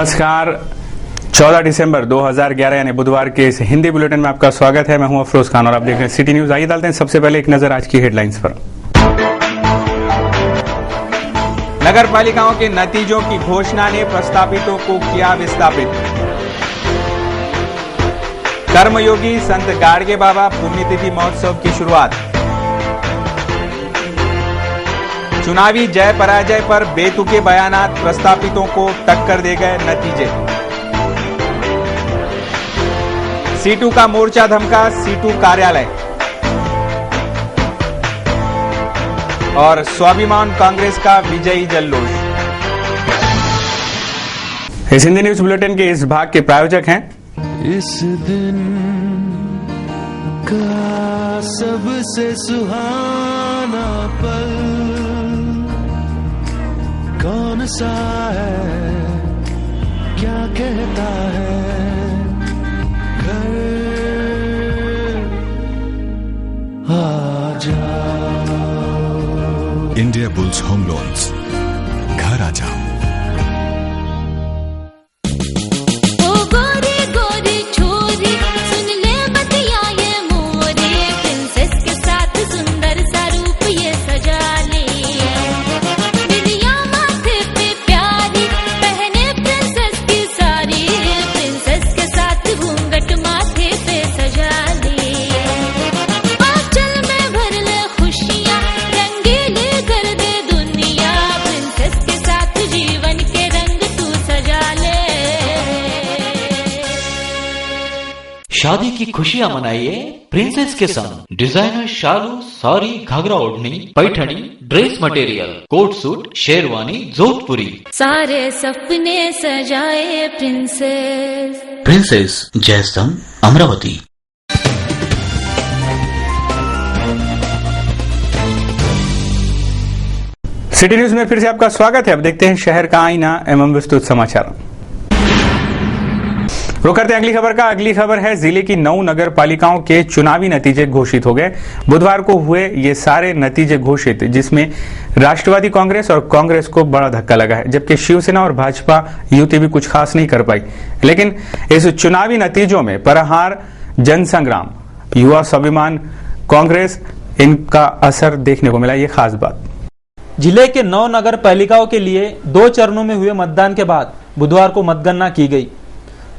नमस्कार। 14 दिसंबर 2011 यानी बुधवार के इस हिंदी बुलेटिन में आपका स्वागत है। मैं हूं अफरोज खान और आप देख रहे हैं सिटी न्यूज। आइए डालते हैं सबसे पहले एक नजर आज की हेडलाइंस पर। नगर पालिकाओं के नतीजों की घोषणा ने प्रस्तापितों को किया विस्थापित। कर्मयोगी संत गाडगे बाबा पुण्यतिथि महोत्सव की शुरुआत। चुनावी जय पराजय पर बेतुके बयानात प्रस्तापितों को टक्कर दे गए नतीजे। सीटू का मोर्चा धमका सीटू कार्यालय। और स्वाभिमान कांग्रेस का विजयी जल्लोष। इस हिंदी न्यूज बुलेटिन के इस भाग के प्रायोजक हैं इस दिन का सबसे सुहाना पल कौन सा है, क्या कहता है घर आ जाओ। इंडिया बुल्स होम लोन्स, घर आ जाओ। शादी की खुशियां मनाइए प्रिंसेस के संग। डिजाइनर शालू, साड़ी, घाघरा ओढ़नी, paithani, dress material, coat suit, sherwani, jodhpuri, सारे सपने सजाए princess. Princess Jaistambh, Amravati. City news में फिर से आपका स्वागत है। अब देखते हैं शहर का आईना एवं विस्तृत समाचार। रुक करते हैं अगली खबर का। अगली खबर है जिले की 9 नगर पालिकाओं के चुनावी नतीजे घोषित हो गए। बुधवार को हुए ये सारे नतीजे घोषित, जिसमें राष्ट्रवादी कांग्रेस और कांग्रेस को बड़ा धक्का लगा है, जबकि शिवसेना और भाजपा युति भी कुछ खास नहीं कर पाई। लेकिन इस चुनावी नतीजों में प्रहार, जनसंग्राम, युवा स्वाभिमान कांग्रेस, इनका असर देखने को मिला। ये खास बात। जिले के 9 नगर पालिकाओं के लिए 2 चरणों में हुए मतदान के बाद बुधवार को मतगणना की गई।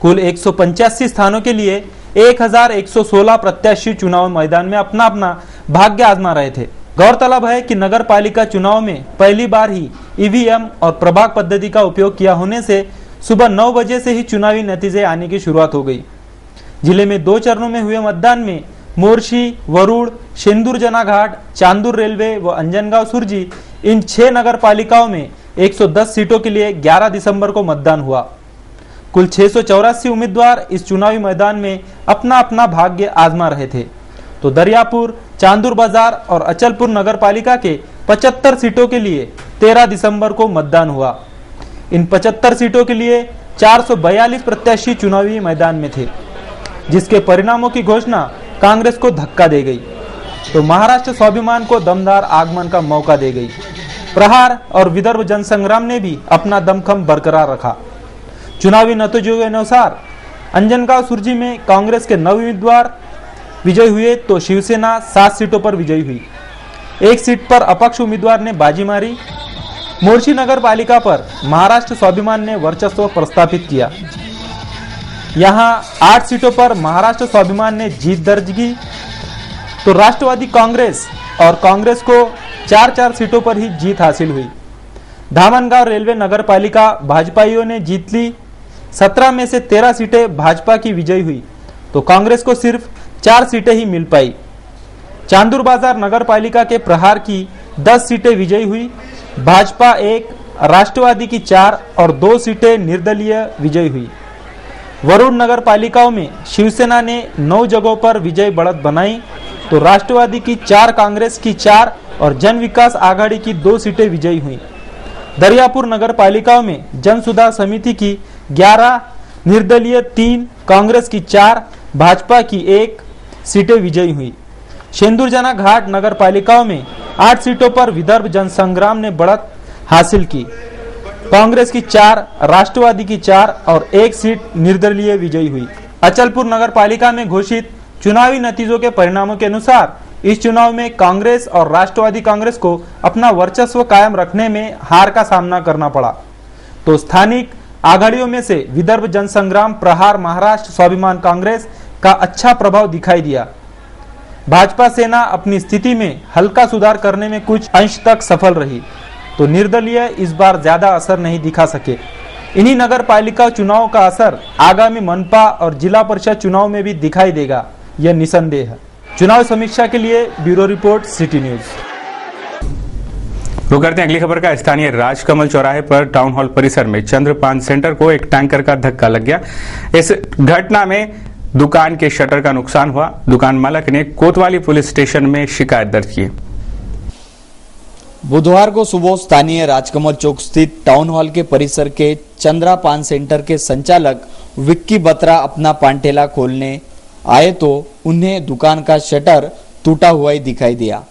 कुल 185 स्थानों के लिए 1116 प्रत्याशी चुनाव मैदान में अपना अपना भाग्य आजमा रहे थे। गौरतलब है कि नगर पालिका चुनाव में पहली बार ही ईवीएम और प्रभाग पद्धति का उपयोग किया होने से सुबह 9 बजे से ही चुनावी नतीजे आने की शुरुआत हो गई। जिले में 2 चरणों में हुए मतदान में मोर्शी, वरुड़, शेंदूर जनाघाट, चांदूर रेलवे व अंजनगांव सुरजी, इन 6 नगर पालिकाओं में 110 सीटों के लिए 11 दिसंबर को मतदान हुआ। कुल 684 उम्मीदवार इस चुनावी मैदान में अपना अपना भाग्य आजमा रहे थे। तो दरियापुर, चांदूर बाजार और अचलपुर नगर पालिका के 75 सीटों के लिए 13 दिसंबर को मतदान हुआ। इन 75 सीटों के लिए 442 प्रत्याशी चुनावी मैदान में थे, जिसके परिणामों की घोषणा कांग्रेस को धक्का दे गई, तो महाराष्ट्र स्वाभिमान को दमदार आगमन का मौका दे गई। प्रहार और विदर्भ जनसंग्राम ने भी अपना दमखम बरकरार रखा। चुनावी नतीजों के अनुसार अंजनगांव सुरजी में कांग्रेस के 9 उम्मीदवार विजयी हुए, तो शिवसेना 7 सीटों पर विजयी हुई। 1 सीट पर अपक्ष उम्मीदवार ने बाजी मारी। मोर्शी नगर पालिका पर महाराष्ट्र स्वाभिमान ने वर्चस्व प्रस्थापित किया। यहां 8 सीटों पर महाराष्ट्र स्वाभिमान ने जीत दर्ज की, तो राष्ट्रवादी कांग्रेस और कांग्रेस को 4-4 सीटों पर ही जीत हासिल हुई। धामनगांव रेलवे नगर पालिका भाजपाइयों ने जीत ली। 17 में से 13 सीटें भाजपा की विजयी हुई, तो कांग्रेस को सिर्फ 4 सीटें ही मिल पाई। चांदूर बाजार नगर पालिका के प्रहार की 10 सीटें विजयी हुई। भाजपा 1, राष्ट्रवादी की 4 और 2 सीटें निर्दलीय विजयी हुई। वरुड़ नगर पालिकाओं में शिवसेना ने 9 जगहों पर विजय बढ़त बनाई, तो राष्ट्रवादी की 4, कांग्रेस की 4 और जन विकास आघाड़ी की 2 सीटें विजयी हुई। दरियापुर नगर पालिकाओं में जन सुधार समिति की 11, निर्दलीय 3, कांग्रेस की 4, भाजपा की 1 सीटें विजयी हुई। शेंदूर जनाघाट नगर पालिकाओं में 8 सीटों पर विदर्भ जनसंग्राम ने बढ़त हासिल की। कांग्रेस की 4, राष्ट्रवादी की 4 और 1 सीट निर्दलीय विजयी हुई। अचलपुर नगर पालिका में घोषित चुनावी नतीजों के परिणामों के अनुसार इस चुनाव में कांग्रेस और राष्ट्रवादी कांग्रेस को अपना वर्चस्व कायम रखने में हार का सामना करना पड़ा, तो स्थानिक आघाड़ियों में से विदर्भ जनसंग्राम, प्रहार, महाराष्ट्र स्वाभिमान कांग्रेस का अच्छा प्रभाव दिखाई दिया। भाजपा सेना अपनी स्थिति में हल्का सुधार करने में कुछ अंश तक सफल रही, तो निर्दलीय इस बार ज्यादा असर नहीं दिखा सके। इन्हीं नगर पालिका चुनाव का असर आगामी मनपा और जिला परिषद चुनाव में भी दिखाई देगा, यह निसंदेह है। चुनाव समीक्षा के लिए ब्यूरो रिपोर्ट, सिटी न्यूज। रुक करते हैं अगली खबर का। स्थानीय राजकमल चौराहे पर टाउन हॉल परिसर में चंद्रपान सेंटर को एक टैंकर का धक्का लग गया। इस घटना में दुकान के शटर का नुकसान हुआ। दुकान मालक ने कोतवाली पुलिस स्टेशन में शिकायत दर्ज की। बुधवार को सुबह स्थानीय राजकमल चौक स्थित टाउन हॉल के परिसर के चंद्रा पान सेंटर के संचालक विक्की बत्रा अपना पान ठेला खोलने आए तो उन्हें दुकान का शटर टूटा हुआ ही दिखाई दिया।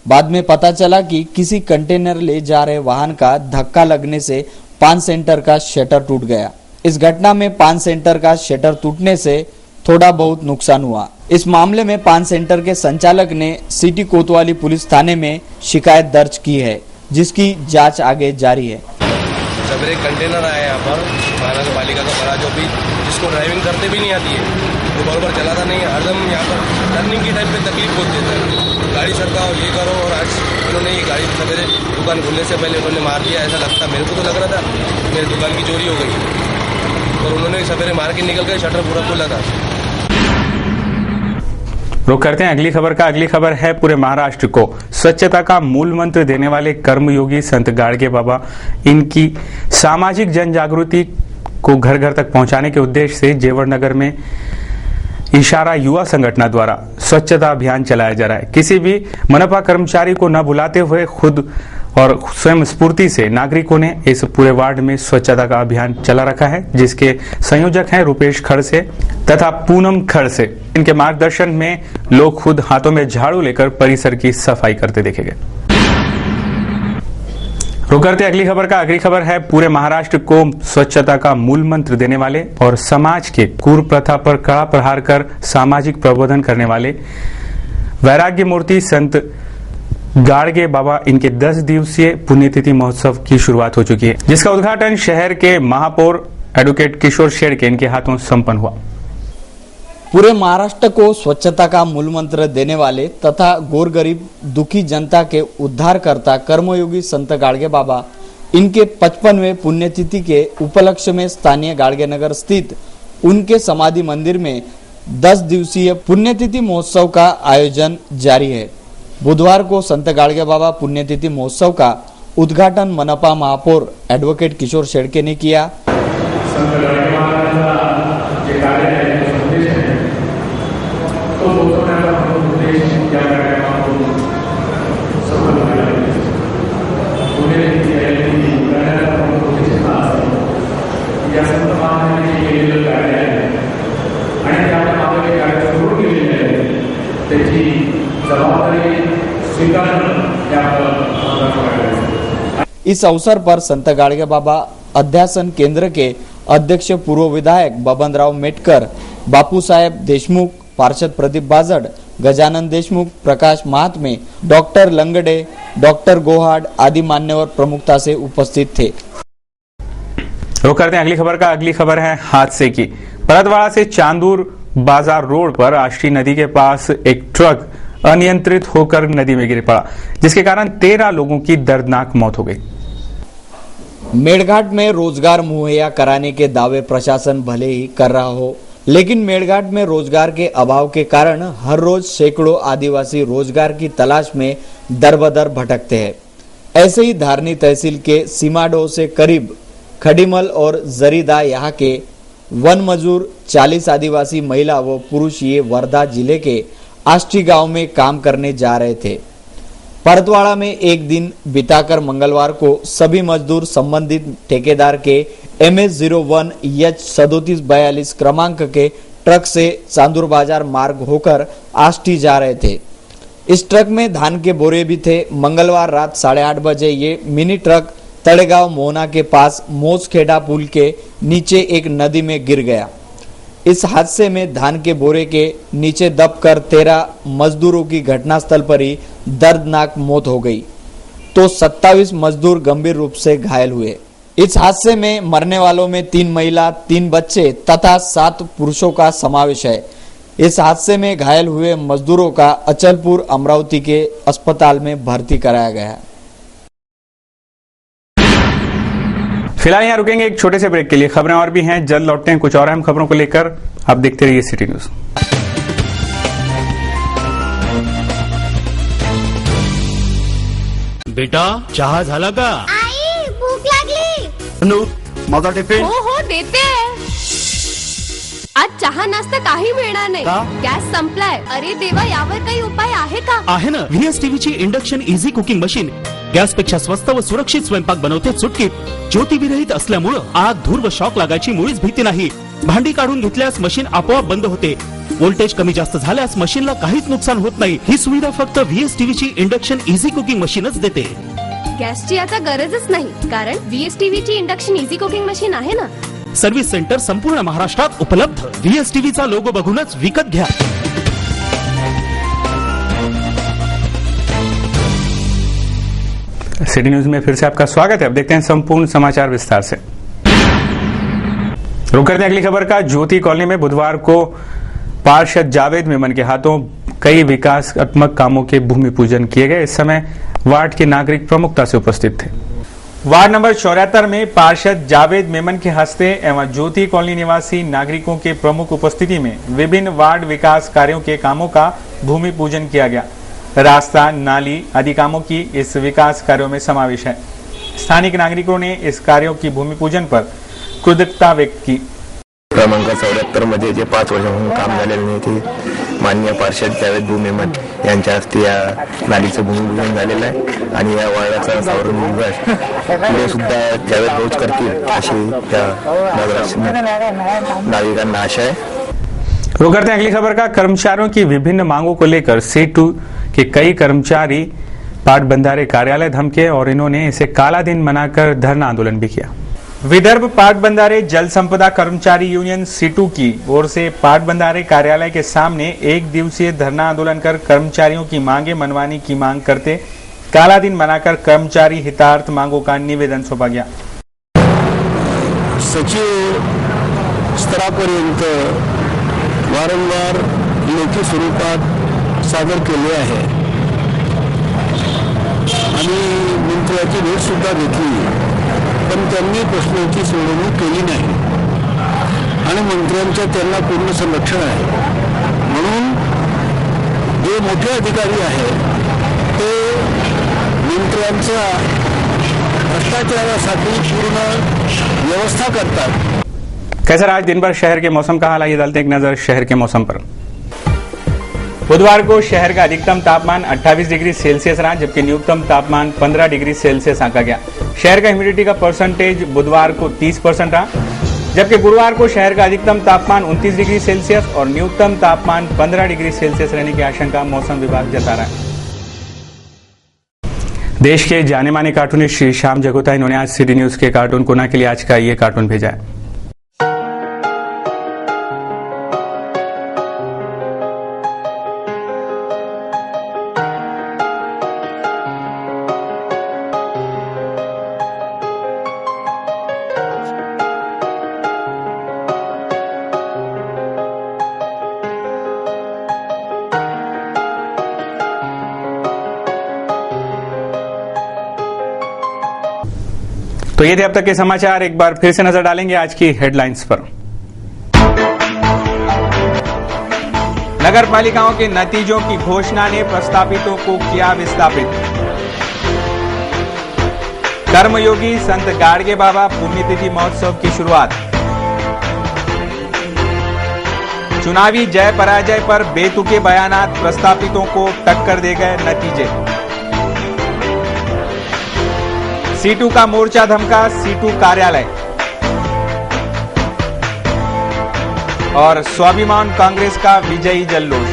बाद में पता चला कि किसी कंटेनर ले जा रहे वाहन का धक्का लगने से पान सेंटर का शटर टूट गया। इस घटना में पान सेंटर का शटर टूटने से थोड़ा बहुत नुकसान हुआ। इस मामले में पान सेंटर के संचालक ने सिटी कोतवाली पुलिस थाने में शिकायत दर्ज की है, जिसकी जांच आगे जारी है। सवेरे कंटेनर आया यहाँ पर महानगर पालिका का बड़ा, जो भी जिसको ड्राइविंग करते भी नहीं आती है, वो बराबर चलाता नहीं है, हरदम यहाँ पर टर्निंग के टाइम पे तकलीफ बहुत देता है। गाड़ी सरकाओ, ये करो, और आज उन्होंने ये गाड़ी सवेरे दुकान खुलने से पहले उन्होंने मार दिया। ऐसा लगता, मेरे को तो लग रहा था मेरी दुकान की चोरी हो गई, और उन्होंने सवेरे मार के निकल गए, शटर पूरा खुला था। रुक करते हैं अगली खबर का। अगली खबर है पूरे महाराष्ट्र को स्वच्छता का मूल मंत्र देने वाले कर्मयोगी संत गाड़गे बाबा, इनकी सामाजिक जन जागृति को घर घर तक पहुंचाने के उद्देश्य से जेवर नगर में इशारा युवा संगठन द्वारा स्वच्छता अभियान चलाया जा रहा है। किसी भी मनपा कर्मचारी को न बुलाते हुए खुद और स्वयं स्फूर्ति से नागरिकों ने इस पूरे वार्ड में स्वच्छता का अभियान चला रखा है, जिसके संयोजक हैं रुपेश खड़से तथा पूनम खड़से। इनके मार्गदर्शन में लोग खुद हाथों में झाड़ू लेकर परिसर की सफाई करते देखे गए। रुक करते अगली खबर का। अगली खबर है पूरे महाराष्ट्र को स्वच्छता का मूल मंत्र देने वाले और समाज के कुप्रथा पर कड़ा प्रहार कर सामाजिक प्रबोधन करने वाले वैराग्य मूर्ति संत गाड़गे बाबा, इनके 10 दिवसीय पुण्यतिथि महोत्सव की शुरुआत हो चुकी है, जिसका उद्घाटन शहर के महापौर एडवोकेट किशोर शेड़के इनके हाथों संपन्न हुआ। पूरे महाराष्ट्र को स्वच्छता का मूल मंत्र देने वाले तथा गोरगरीब दुखी जनता के उद्धारकर्ता कर्मयोगी संत गाड़गे बाबा, इनके 55वें पुण्यतिथि के उपलक्ष्य में स्थानीय गाड़गे नगर स्थित उनके समाधि मंदिर में 10 दिवसीय पुण्यतिथि महोत्सव का आयोजन जारी है। बुधवार को संत गाड़गे बाबा पुण्यतिथि महोत्सव का उद्घाटन मनपा महापौर एडवोकेट किशोर शेड़के ने किया। इस अवसर पर संत गाड़गे बाबा अध्यासन केंद्र के अध्यक्ष पूर्व विधायक बबनराव मेटकर, बापू साहेब देशमुख, पार्षद प्रदीप बाजड़, गजानन देशमुख, प्रकाश महात्मे, डॉक्टर लंगडे, डॉक्टर गोहाड आदि मान्यवर प्रमुखता से उपस्थित थे। रुक करते हैं अगली खबर का। अगली खबर है हादसे की। परतवाड़ा से चांदूर बाजार रोड पर आष्टी नदी के पास एक ट्रक अनियंत्रित होकर नदी में गिर पड़ा, जिसके कारण 13 लोगों की दर्दनाक मौत हो गई। मेड़घाट में रोजगार मुहैया कराने के दावे प्रशासन भले ही कर रहा हो, लेकिन मेड़घाट में रोजगार के अभाव के कारण हर रोज सैकड़ों आदिवासी रोजगार की तलाश में दरबदर भटकते हैं। ऐसे ही धारनी तहसील के सीमाडो से करीब खडीमल और जरीदा यहाँ के वन मजूर 40 आदिवासी महिला व पुरुष ये वर्धा जिले के आष्टी गांव में काम करने जा रहे थे। परतवाड़ा में एक दिन बिताकर मंगलवार को सभी मजदूर संबंधित ठेकेदार के MS01H3742 क्रमांक के ट्रक से चांदूर बाजार मार्ग होकर आष्टी जा रहे थे। इस ट्रक में धान के बोरे भी थे। मंगलवार रात 8:30 बजे ये मिनी ट्रक तड़ेगांव मोहना के पास मोजखेड़ा पुल के नीचे एक नदी में गिर गया। इस हादसे में धान के बोरे के नीचे दबकर 13 मजदूरों की घटनास्थल पर ही दर्दनाक मौत हो गई, तो 27 मजदूर गंभीर रूप से घायल हुए। इस हादसे में मरने वालों में 3 महिला, 3 बच्चे तथा 7 पुरुषों का समावेश है। इस हादसे में घायल हुए मजदूरों का अचलपुर अमरावती के अस्पताल में भर्ती कराया गया है। फिलहाल यहाँ रुकेंगे एक छोटे से ब्रेक के लिए। खबरें और भी हैं, जल्द लौटते हैं कुछ और अहम खबरों को लेकर। आप देखते रहिए सिटी न्यूज। बेटा चहा झाला का? आई भूक लागली. अनु माझा टिफिन. हो देते. आज चहा नाश्ता काही मिळणार नाही. गॅस संपलाय. अरे देवा, यावर काही उपाय आहे का? आहे ना, VSTV ची induction easy cooking machine gas पेक्षा स्वस्त व सुरक्षित स्वयंपाक बनवते चुटकीत. ज्योती विरहित असल्यामुळे आग, धूर व शॉक लागायची मुळीच भीती नाही. भांडी काढून घेतल्यास मशीन आपोआप बंद होते. व्होल्टेज कमी जास्त झाल्यास मशीनला काहीच नुकसान होत नाही. ही सुविधा फक्त VSTV ची इंडक्शन इझी कुकिंग मशीनच देते. गॅसची आता गरजच नाही, कारण VSTV ची इंडक्शन इझी कुकिंग मशीन आहे ना. सर्व्हिस सेंटर संपूर्ण महाराष्ट्रात उपलब्ध. VSTV चा लोगो बघूनच विकत घ्या. सिटी न्यूज में फिर से आपका स्वागत है। अब देखते हैं संपूर्ण समाचार विस्तार से। रुक करते हैं अगली खबर का। ज्योति कॉलोनी में बुधवार को पार्षद जावेद मेमन के हाथों कई विकासात्मक कामों के भूमि पूजन किए गए। इस समय वार्ड के नागरिक प्रमुखता से उपस्थित थे। वार्ड नंबर 74 में पार्षद जावेद मेमन के हस्ते एवं ज्योति कॉलोनी निवासी नागरिकों के प्रमुख उपस्थिति में विभिन्न वार्ड विकास कार्यों के कामों का भूमि पूजन किया गया। रास्ता, नाली आदि कामों की इस विकास कार्यों में समावेश है। स्थानिक नागरिकों ने इस कार्यों की भूमि पूजन पर कृतज्ञता व्यक्त की। क्रमांक 74 मध्ये जे 5 वर्षांपासून काम झालेले नाही ते माननीय पार्षद जावेद मेमन यांच्या हस्ते या नालीचं भूमिपूजन झालेलं आहे आणि या वार्डाचा सावरण विकास पुढे सुद्धा जावेद भाऊच करतील अशी त्या नागरिकांना आशा है। वो करते हैं अगली खबर का। कर्मचारियों की विभिन्न मांगों को लेकर C2 के कई कर्मचारी पाटबंधारे कार्यालय धमके और इन्होंने इसे काला दिन मनाकर धरना आंदोलन भी किया। विदर्भ पाटबंधारे जल संपदा कर्मचारी यूनियन C2 की ओर से पाटबंधारे कार्यालय के सामने 1 दिवसीय धरना आंदोलन कर कर्मचारियों की मांगे मनवाने की मांग करते काला दिन मनाकर कर्मचारी हितार्थ मांगों का निवेदन सौंपा गया। सचिव स्तरापर्यंत वारंवार लेखी स्वरूपात सादर केले आहे आणि मंत्र्याची भेट सुद्धा घेतली, पण त्यांनी प्रश्नांची सोडवणूक केली नाही आणि मंत्र्यांच्या त्यांना पूर्ण संरक्षण आहे। म्हणून जे मोठे अधिकारी आहेत ते मंत्र्यांच्या भ्रष्टाचारासाठी पूर्ण व्यवस्था करतात। कैसा आज दिन भर शहर के मौसम का हाल, आइए डालते हैं एक नजर शहर के मौसम पर। बुधवार को शहर का अधिकतम तापमान 28 डिग्री सेल्सियस रहा, जबकि न्यूनतम तापमान 15 डिग्री सेल्सियस आंका गया। शहर का ह्यूमिडिटी का परसेंटेज बुधवार को 30% रहा, जबकि गुरुवार को शहर का अधिकतम तापमान 29 डिग्री सेल्सियस और न्यूनतम तापमान 15 डिग्री सेल्सियस रहने की आशंका मौसम विभाग जता रहा है। देश के जाने माने कार्टूनिस्ट श्री श्याम जगोता, इन्होंने आज सिटी न्यूज के कार्टून कोना के लिए आज का ये कार्टून भेजा है। तो ये थे अब तक के समाचार। एक बार फिर से नजर डालेंगे आज की हेडलाइंस पर। नगर पालिकाओं के नतीजों की घोषणा ने प्रस्तापितों को किया विस्थापित। कर्मयोगी संत गाड़गे बाबा पुण्यतिथि महोत्सव की शुरुआत। चुनावी जय पराजय पर बेतुके बयानात प्रस्तापितों को टक्कर दे गए नतीजे। C2 का मोर्चा धमका C2 कार्यालय। और स्वाभिमान कांग्रेस का विजयी जल्लोष।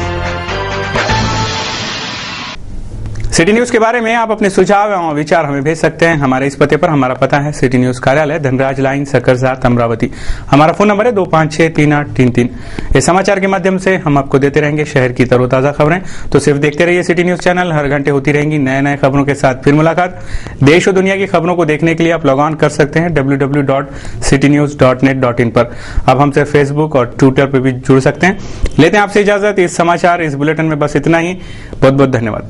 सिटी न्यूज के बारे में आप अपने सुझाव एवं विचार हमें भेज सकते हैं हमारे इस पते पर। हमारा पता है सिटी न्यूज कार्यालय, धनराज लाइन, सकरसात, अमरावती। हमारा फोन नंबर है 25633833। इस समाचार के माध्यम से हम आपको देते रहेंगे शहर की तरोताजा खबरें। तो सिर्फ देखते रहिए सिटी न्यूज चैनल, हर घंटे होती रहेंगी नए नए खबरों के साथ फिर मुलाकात। देश और दुनिया की खबरों को देखने के लिए आप लॉग ऑन कर सकते हैं www.citynews.net.in पर। अब हमसे फेसबुक और ट्विटर पर भी जुड़ सकते हैं। लेते हैं आपसे इजाजत। इस समाचार, इस बुलेटिन में बस इतना ही। बहुत बहुत धन्यवाद।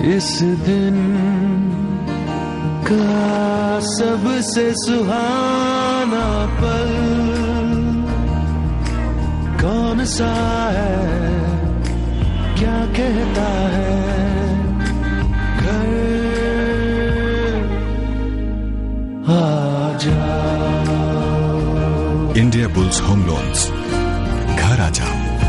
इस दिन का सबसे सुहाना पल कौन सा है, क्या कहता है घर आ जाओ। इंडिया बुल्स होम लोन्स, घर आ जाओ।